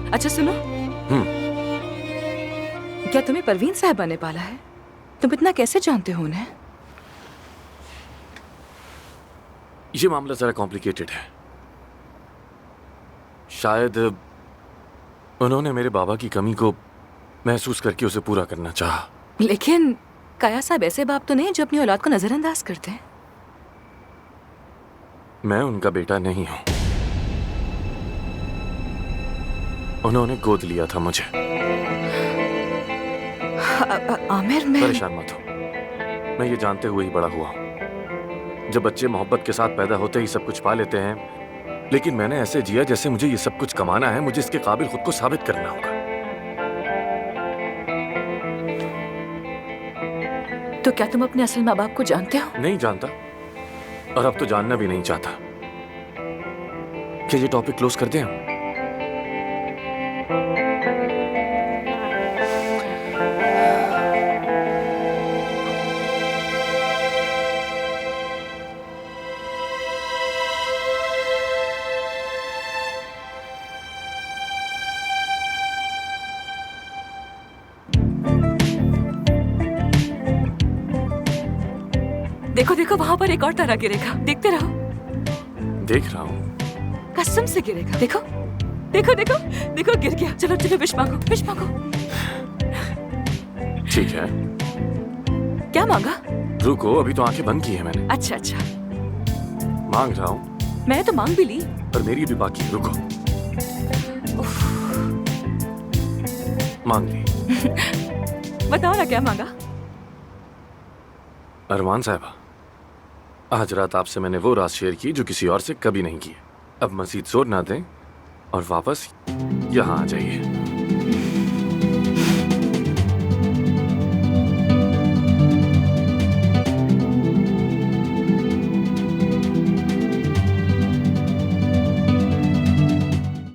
अच्छा सुनो, क्या तुम्हें परवीन साहबा ने पाला है? तुम इतना कैसे जानते हो उन्हें? ये मामला जरा कॉम्प्लिकेटेड है। शायद उन्होंने मेरे बाबा की कमी को महसूस करके उसे पूरा करना चाहा। लेकिन काया साहब ऐसे बाप तो नहीं जो अपनी औलाद को नजरअंदाज करते हैं। मैं उनका बेटा नहीं हूं। उन्होंने गोद लिया था मुझे। आमिर, मैं परेशान मत हो, मैं ये जानते हुए ही बड़ा हुआ हूं। जब बच्चे मोहब्बत के साथ पैदा होते ही सब कुछ पा लेते हैं, लेकिन मैंने ऐसे जिया जैसे मुझे ये सब कुछ कमाना है, मुझे इसके काबिल खुद को साबित करना होगा। तो क्या तुम अपने असल माँ बाप को जानते हो? नहीं जानता, और अब तो जानना भी नहीं चाहता। क्या ये टॉपिक क्लोज कर दें हम? देखो देखो, वहां पर एक और तारा गिरेगा, देखते रहो। देख रहा हूं। कसम से गिरेगा, देखो देखो देखो देखो, गिर गया। चलो चलो, विश मांगो, विश मांगो। ठीक है, क्या मांगा? रुको, अभी तो आंखें बंद की है मैंने। अच्छा अच्छा, मांग रहा हूं। मैं तो मांग भी ली। पर मेरी भी बाकी है, रुको। मांग ली। बताओ ना, क्या मांगा? अरमान साहबा, आज रात आपसे मैंने वो राज शेयर की जो किसी और से कभी नहीं की। अब मजीद जोर ना दें और वापस यहाँ आ जाइए।